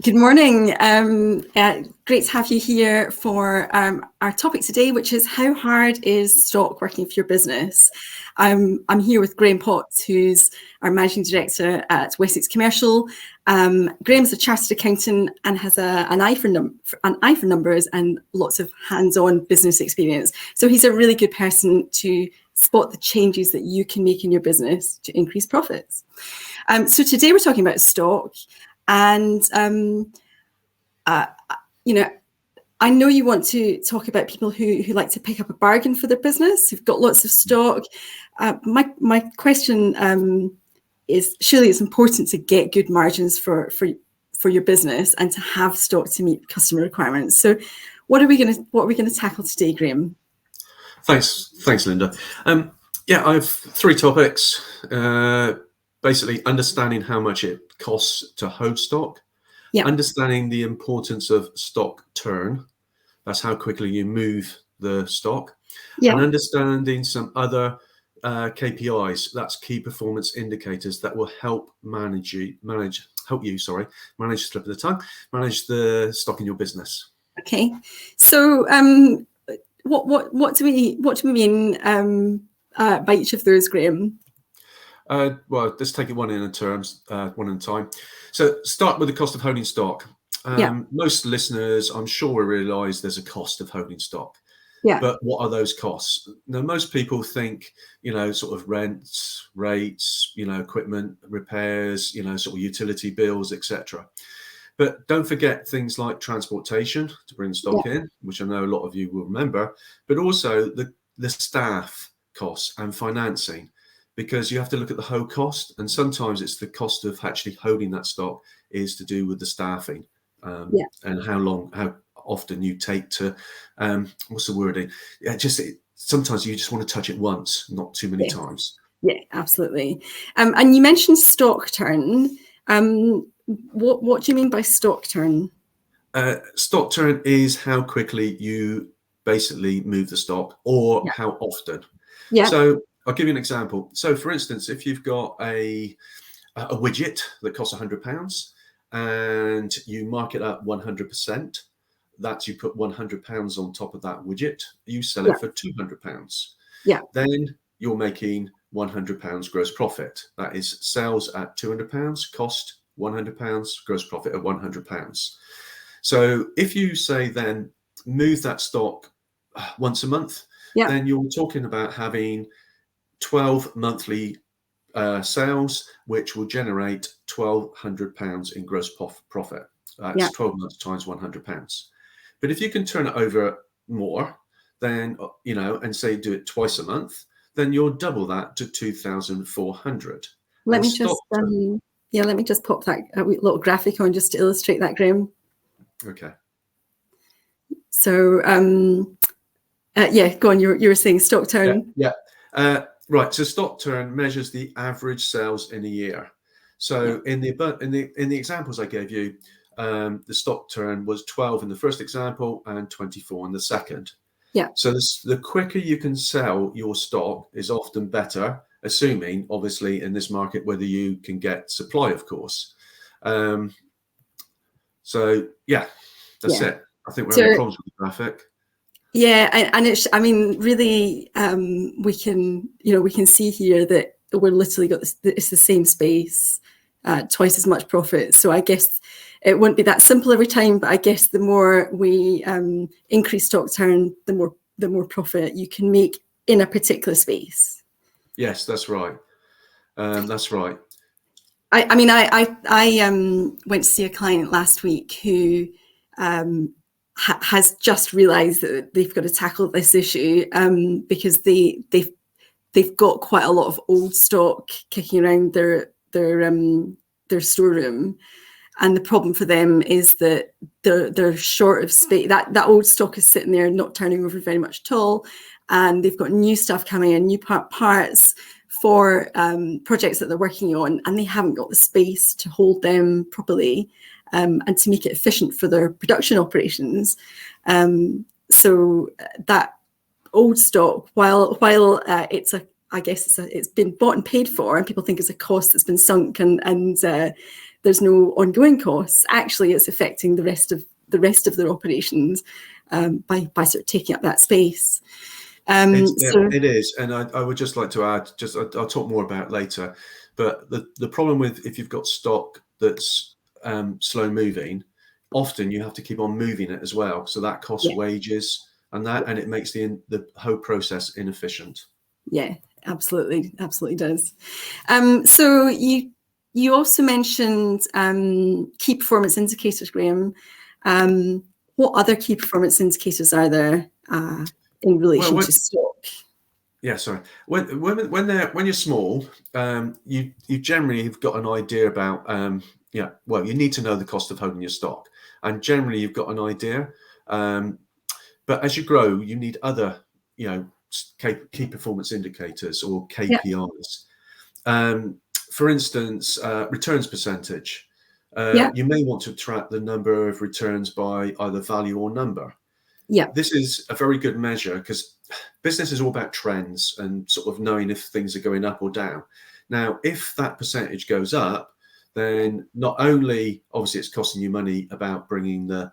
Good morning. Great to have you here for our topic today, which is how hard is stock working for your business? I'm here with Graham Potts, who's our Managing Director at Wessex Commercial. Graham's a chartered accountant and has an eye for numbers and lots of hands-on business experience. So he's a really good person to spot the changes that you can make in your business to increase profits. So today we're talking about stock. And, I know you want to talk about people who like to pick up a bargain for their business, who've got lots of stock. My question is, surely it's important to get good margins for your business and to have stock to meet customer requirements. So what are we going to tackle today, Graham? Thanks, Linda. I have three topics. Basically, understanding how much it costs to hold stock, understanding the importance of stock turn, that's how quickly you move the stock, and understanding some other KPIs, that's key performance indicators that will help manage the stock in your business. Okay, so what do we mean by each of those, Graham? Well, let's take it one at a time. So start with the cost of holding stock. Most listeners, I'm sure, will realise there's a cost of holding stock. But what are those costs? Now, most people think, sort of rents, rates, equipment, repairs, sort of utility bills, etc. But don't forget things like transportation to bring stock in, which I know a lot of you will remember, but also the staff costs and financing, because you have to look at the whole cost, and sometimes it's the cost of actually holding that stock is to do with the staffing and how often you take to what's the wording? Sometimes you just want to touch it once, not too many times. Yeah, absolutely. And you mentioned stock turn. What do you mean by stock turn? Stock turn is how quickly you basically move the stock, or how often. So I'll give you an example. So, for instance, if you've got a widget that costs £100 and you mark it up 100%, that's you put £100 on top of that widget, you sell it for £200. Then you're making £100 gross profit. That is sales at £200, cost £100, gross profit at £100. So if you say then move that stock once a month, then you're talking about having 12 monthly sales, which will generate £1,200 in gross profit. That's 12 months times £100. But if you can turn it over more, then, and say do it twice a month, then you'll double that to 2,400. Let me just pop that little graphic on just to illustrate that, Graham. Okay. So, go on. You were saying stock turn. Right. So stock turn measures the average sales in a year. So in the examples I gave you, the stock turn was 12 in the first example and 24 in the second. So the quicker you can sell your stock is often better, assuming, obviously, in this market, whether you can get supply, of course. That's it. I think we're having problems with the graphic. And it's, really, we can see here that we're literally got this, it's the same space, twice as much profit. So I guess it won't be that simple every time, but I guess the more we increase stock turn, the more profit you can make in a particular space. Yes, that's right. That's right. I went to see a client last week who has just realised that they've got to tackle this issue because they've got quite a lot of old stock kicking around their storeroom, and the problem for them is that they're short of space. That old stock is sitting there, not turning over very much at all, and they've got new stuff coming in, new parts for projects that they're working on, and they haven't got the space to hold them properly. And to make it efficient for their production operations. So that old stock, while it's been bought and paid for, and people think it's a cost that's been sunk and there's no ongoing costs. Actually, it's affecting the rest of their operations by sort of taking up that space. It is, and I would just like to add, I'll talk more about it later, but the problem with if you've got stock that's slow moving, often you have to keep on moving it as well, so that costs wages and it makes the whole process inefficient. Yeah, absolutely does. So you also mentioned key performance indicators, Graham. What other key performance indicators are there in relation to stock? Yeah, sorry. When you're small, you generally have got an idea about you need to know the cost of holding your stock, and generally you've got an idea. But as you grow, you need other key performance indicators or KPIs. For instance, returns percentage. You may want to track the number of returns by either value or number. Yeah. This is a very good measure because business is all about trends and sort of knowing if things are going up or down. Now, if that percentage goes up, then not only obviously it's costing you money about bringing the,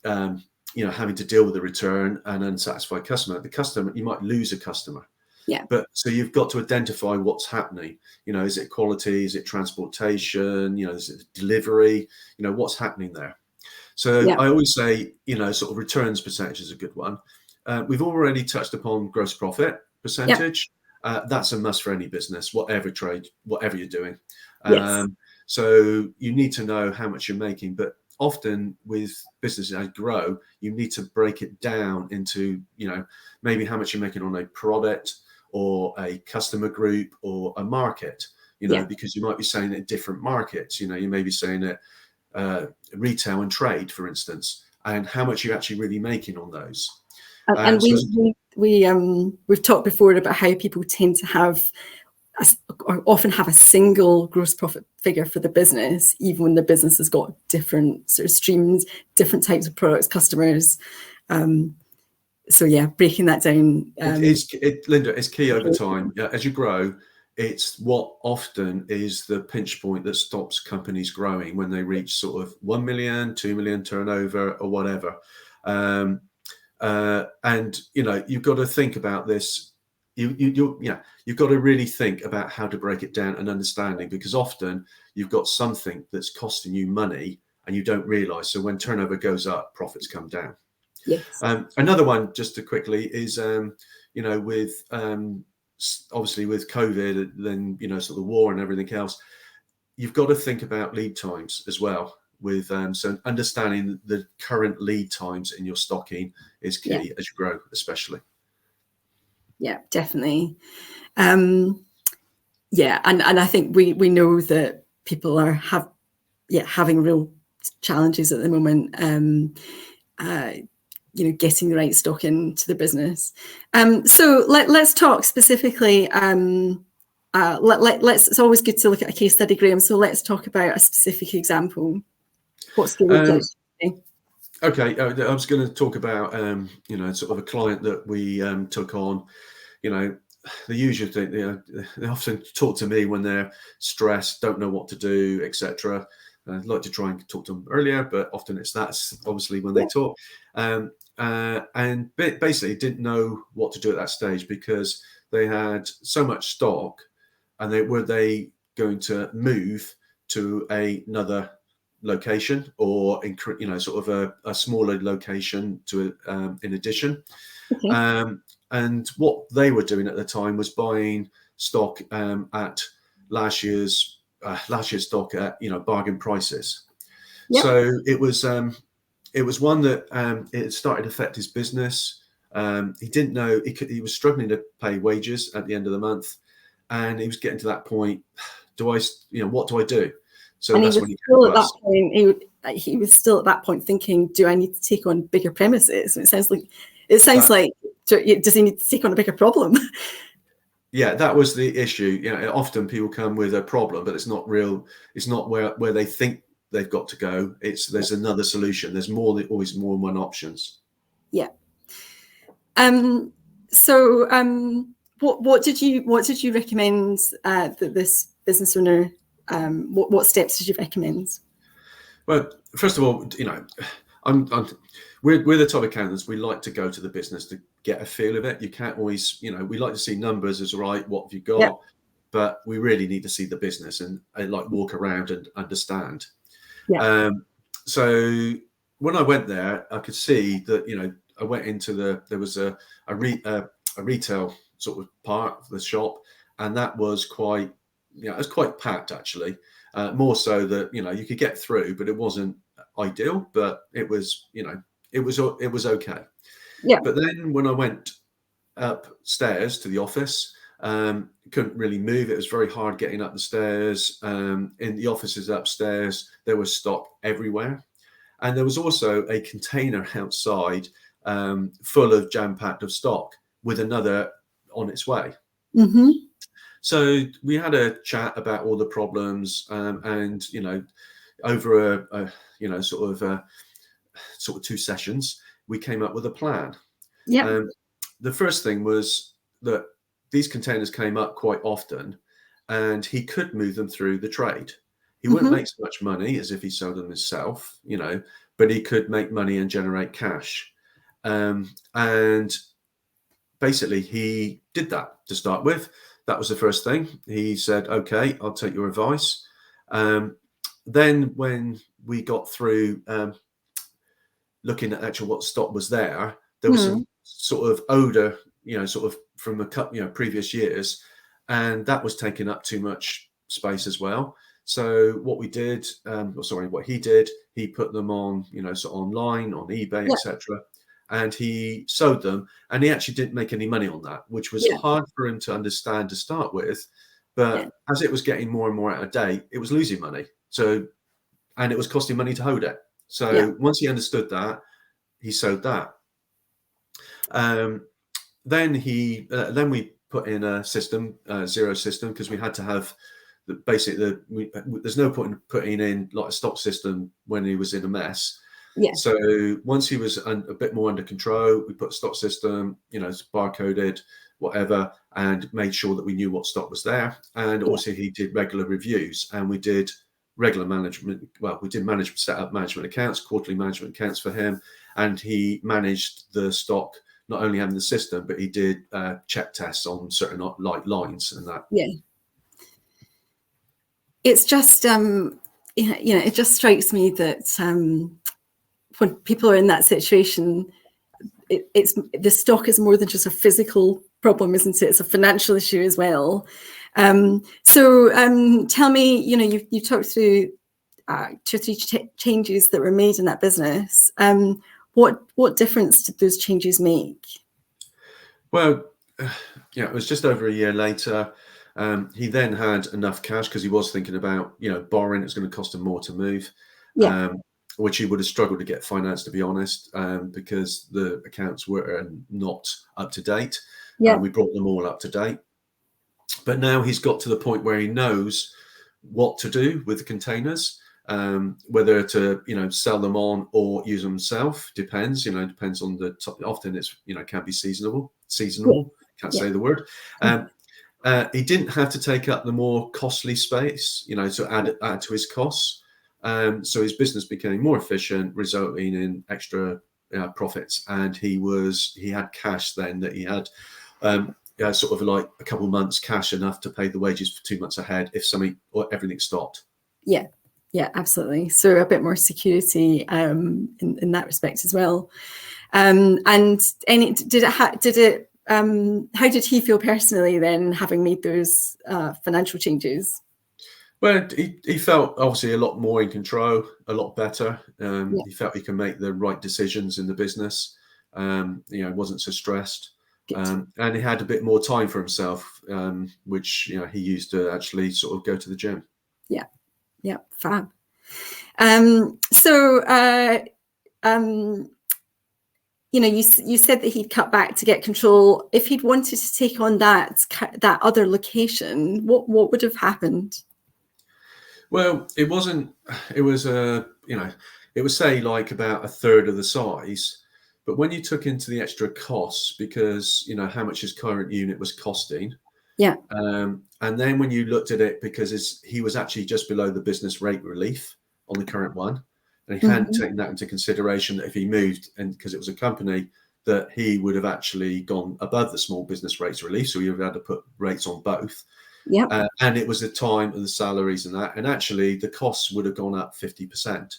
having to deal with the return and unsatisfied customer. The customer, you might lose a customer. Yeah. But so you've got to identify what's happening. Is it quality? Is it transportation? Is it delivery? What's happening there? So I always say, sort of returns percentage is a good one. We've already touched upon gross profit percentage. That's a must for any business, whatever trade, whatever you're doing. So you need to know how much you're making, but often with businesses that grow, you need to break it down into, maybe how much you're making on a product or a customer group or a market, because you might be selling it in different markets. You may be saying it retail and trade, for instance, and how much you're actually really making on those. And we've talked before about how people tend to have or often have a single gross profit figure for the business, even when the business has got different sort of streams, different types of products, customers. So yeah, breaking that down. Linda, it's key over time. As you grow, it's what often is the pinch point that stops companies growing when they reach sort of 1 million, 2 million turnover or whatever. And you've got to think about this. You've got to really think about how to break it down and understanding, because often you've got something that's costing you money and you don't realize. So when turnover goes up, profits come down. Yes. Another one, just to quickly, is with obviously with COVID, then sort of war and everything else, you've got to think about lead times as well. With so understanding the current lead times in your stocking is key as you grow, especially. Yeah, definitely. And I think we know that people are having real challenges at the moment. Getting the right stock into the business. So let's talk specifically. It's always good to look at a case study, Graham. So let's talk about a specific example. What's going Okay, I was going to talk about sort of a client that we took on. The usual thing. They often talk to me when they're stressed, don't know what to do, etc. I'd like to try and talk to them earlier, but often that's obviously when they talk. And basically didn't know what to do at that stage because they had so much stock, and were they going to move to another location or sort of a smaller location to in addition. Okay. And what they were doing at the time was buying stock at last year's stock at bargain prices. Yep. So it was one that it started to affect his business. He didn't know he was struggling to pay wages at the end of the month, and he was getting to that point. What do I do? So and that's when he still at that point. He was still at that point thinking, "Do I need to take on bigger premises?" And it sounds like does he need to take on a bigger problem? Yeah, that was the issue. Often people come with a problem, but it's not real. It's not where they think they've got to go. There's another solution. There's always more than one options. Yeah. What did you recommend that this business owner what steps did you recommend? Well, first of all, we're the type of accountants, we like to go to the business to get a feel of it. You can't always, we like to see numbers as right, what have you got? Yep. But we really need to see the business and like walk around and understand. Yeah. So when I went there, I could see that, I went into there was a retail sort of part of the shop, and that was quite, it was quite packed actually. More so that, you could get through, but it wasn't ideal, but it was, it was okay. Yeah. But then when I went upstairs to the office, couldn't really move. It was very hard getting up the stairs. In the offices upstairs, there was stock everywhere. And there was also a container outside full of jam-packed of stock with another on its way. Mm-hmm. So we had a chat about all the problems, and over a sort of 2 sessions, we came up with a plan. Yeah. The first thing was that these containers came up quite often, and he could move them through the trade. He wouldn't make so much money as if he sold them himself, but he could make money and generate cash. And basically, he did that to start with. That was the first thing. He said, okay, I'll take your advice. Then when we got through looking at actually what stock was there was some sort of odor, sort of from a couple, previous years, and that was taking up too much space as well. So what we did, what he did, he put them on, sort of online, on eBay, etc. And he sold them, and he actually didn't make any money on that, which was hard for him to understand to start with. But as it was getting more and more out of date, it was losing money. So, and it was costing money to hold it. So once he understood that, he sold that. Then we put in a system, zero system, because we had to have there's no point in putting in like a stock system when he was in a mess. Yeah. So once he was a bit more under control, we put a stock system, barcoded, whatever, and made sure that we knew what stock was there. And also he did regular reviews, and we did regular management. Well, we did set up management accounts, quarterly management accounts for him, and he managed the stock, not only having the system, but he did check tests on certain lines and that. Yeah. It's just, it just strikes me that when people are in that situation, it's the stock is more than just a physical problem, isn't it? It's a financial issue as well. So tell me, you talked through 2 or 3 changes that were made in that business. What difference did those changes make? Well, it was just over a year later. He then had enough cash because he was thinking about, borrowing. It's going to cost him more to move, which he would have struggled to get financed, to be honest, because the accounts were not up to date. We brought them all up to date. But now he's got to the point where he knows what to do with the containers, whether to, sell them on or use them himself. Depends, depends on often it's, can be seasonal, can't say the word. He didn't have to take up the more costly space, to add to his costs. So his business became more efficient, resulting in extra profits. And he had cash then that he had, sort of like a couple months cash enough to pay the wages for 2 months ahead if something or everything stopped. Yeah, absolutely. So a bit more security in that respect as well. And how did he feel personally then, having made those financial changes? Well, he felt obviously a lot more in control, a lot better. He felt he could make the right decisions in the business. Wasn't so stressed. And he had a bit more time for himself, which he used to actually sort of go to the gym. Yeah, fab. So you said that he'd cut back to get control. If he'd wanted to take on that other location, what would have happened? Well, it was say like about a third of the size, but when you took into the extra costs, because how much his current unit was costing, Yeah. And then when you looked at it, because he was actually just below the business rate relief on the current one, and he hadn't taken that into consideration, that if he moved, and because it was a company, that he would have actually gone above the small business rates relief, so he would have had to put rates on both. Yeah. And it was the time and the salaries and that, and actually the costs would have gone up 50%.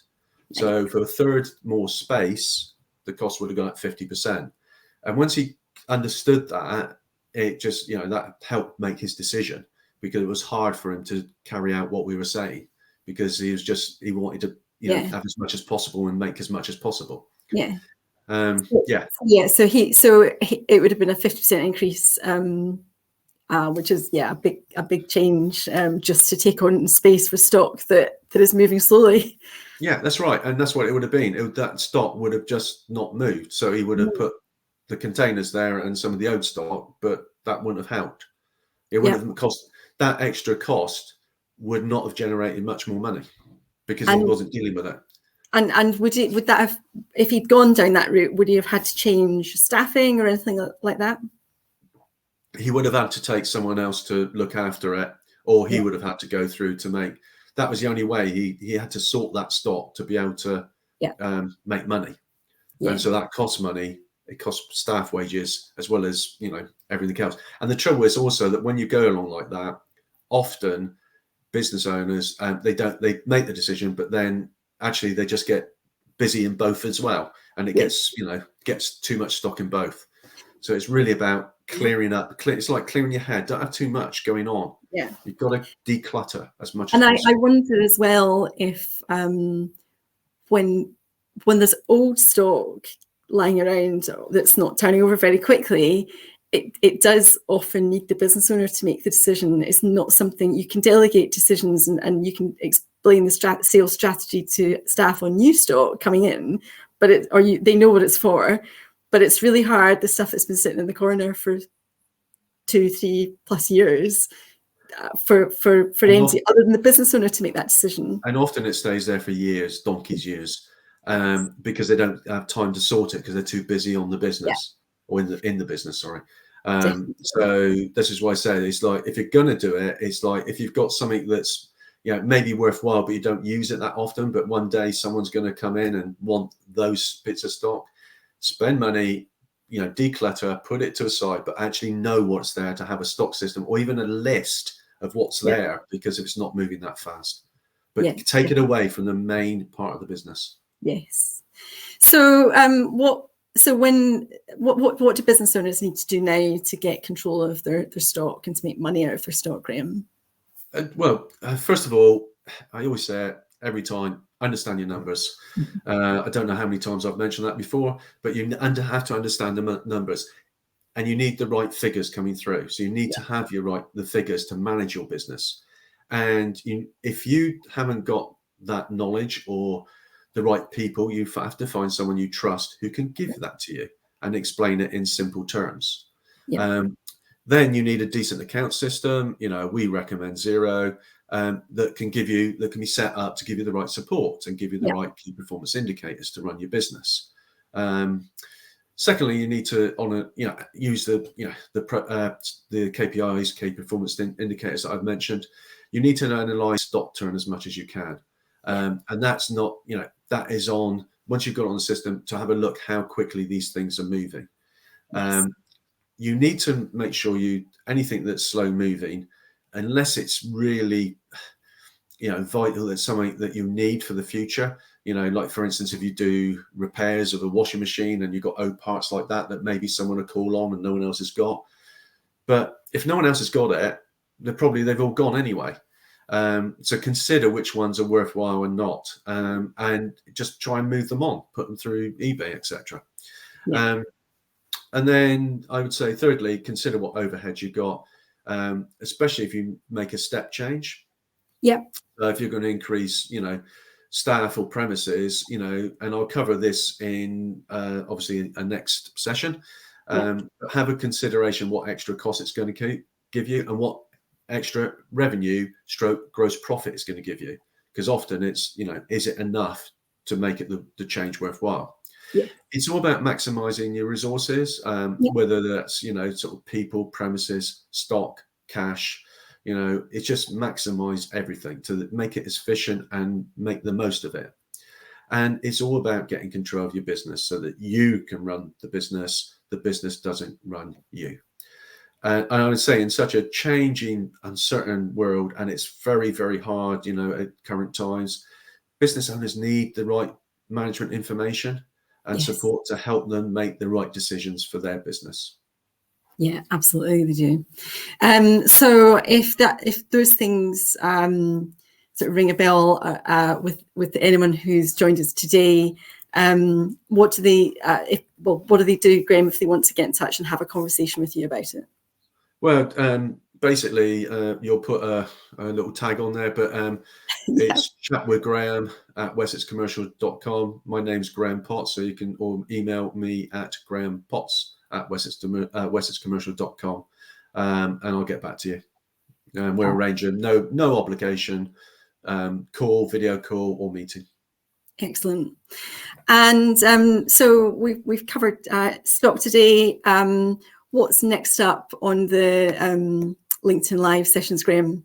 So for a third more space, the cost would have gone up 50%. And once he understood that, it just, that helped make his decision, because it was hard for him to carry out what we were saying, because he wanted to, have as much as possible and make as much as possible. Yeah. Yeah. So it would have been a 50% increase, which is a big change, just to take on space for stock that is moving slowly. Yeah, that's right, and that's what it would have been. That stock would have just not moved, so he would have put the containers there and some of the old stock, but that wouldn't have helped. It would have cost, that extra cost would not have generated much more money, because he wasn't dealing with it. And would that have, if he'd gone down that route, would he have had to change staffing or anything like that? He would have had to take someone else to look after it, or he would have had to go through to make. That was the only way. He had to sort that stock to be able to make money, and so that costs money. It costs staff wages as well as everything else. And the trouble is also that when you go along like that, often business owners, they make the decision, but then actually they just get busy in both as well, and it gets too much stock in both. So it's really about clearing up. It's like clearing your head. Don't have too much going on. Yeah, you've got to declutter as much as possible. I wonder as well if when there's old stock lying around that's not turning over very quickly, it does often need the business owner to make the decision. It's not something you can delegate decisions, and you can explain the sales strategy to staff on new stock coming in, but they know what it's for. But it's really hard, the stuff that's been sitting in the corner for 2-3+ years, for anyone other than the business owner to make that decision. And often it stays there for years, donkey's years, because they don't have time to sort it, because they're too busy on the business, or in the business. Sorry. So this is why I say it's like, if you're going to do it, it's like if you've got something that's maybe worthwhile, but you don't use it that often, but one day someone's going to come in and want those bits of stock. Spend money, declutter, put it to a side, but actually know what's there, to have a stock system or even a list of what's there, because if it's not moving that fast, but take it away from the main part of the business. Yes. So what do business owners need to do now to get control of their stock and to make money out of their stock, Graham? First of all, I always say it every time, understand your numbers. I don't know how many times I've mentioned that before, but you have to understand the numbers, and you need the right figures coming through. So you need to have the figures to manage your business. And if you haven't got that knowledge or the right people, you have to find someone you trust who can give that to you and explain it in simple terms. Then you need a decent account system. We recommend Xero, that can be set up to give you the right support and give you the right key performance indicators to run your business. Secondly, you need to use the KPIs, key performance indicators that I've mentioned. You need to analyze stock turn as much as you can, and that's not that is on, once you've got it on the system, to have a look how quickly these things are moving. You need to make sure anything that's slow moving, unless it's really vital, that's something that you need for the future. Like for instance, if you do repairs of a washing machine and you've got old parts like that maybe someone will call on and no one else has got. But if no one else has got it, they've all gone anyway. So consider which ones are worthwhile and not, and just try and move them on, put them through eBay, etc. And then I would say, thirdly, consider what overheads you've got, especially if you make a step change. If you're going to increase, staff or premises, and I'll cover this in obviously a next session. Have a consideration what extra cost it's going to give you, and what extra revenue / gross profit it's going to give you, because often it's is it enough to make it the change worthwhile? It's all about maximizing your resources, whether that's sort of people, premises, stock, cash. It's just maximize everything to make it as efficient and make the most of it. And it's all about getting control of your business so that you can run the business doesn't run you. And I would say in such a changing, uncertain world, and it's very, very hard, at current times, business owners need the right management information and support to help them make the right decisions for their business. Yeah, absolutely, they do. So if those things sort of ring a bell with anyone who's joined us today, what do they do, Graham, if they want to get in touch and have a conversation with you about it? Well, basically, you'll put a little tag on there, but it's chat with Graham at wessexcommercial.com. My name's Graham Potts, so you can email me at grahampotts@wessexcommercial.com, and I'll get back to you. We'll arrange a no obligation video call or meeting. Excellent. And so we've covered stock today. What's next up on the LinkedIn Live sessions, Graham?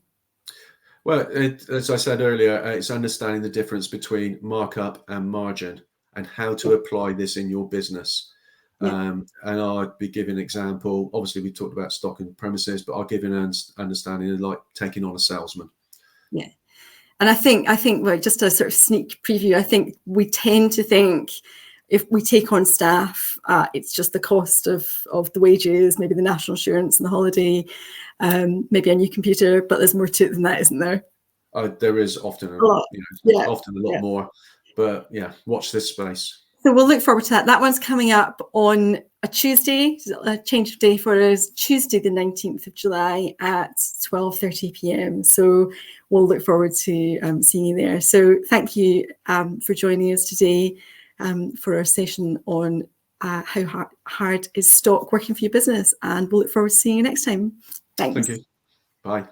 Well, as I said earlier, it's understanding the difference between markup and margin and how to apply this in your business. And I'll be giving an example. Obviously, we talked about stock and premises, but I'll give you an understanding of like taking on a salesman. Yeah. And I think well, just a sort of sneak preview, I think we tend to think if we take on staff, it's just the cost of the wages, maybe the national insurance and the holiday, maybe a new computer, but there's more to it than that, isn't there? There is often a lot more, but watch this space. So we'll look forward to that. That one's coming up on a Tuesday, a change of day for us, Tuesday the 19th of July at 12:30 p.m. So we'll look forward to seeing you there. So thank you for joining us today for our session on how hard is stock working for your business. And we'll look forward to seeing you next time. Thanks. Thank you. Bye.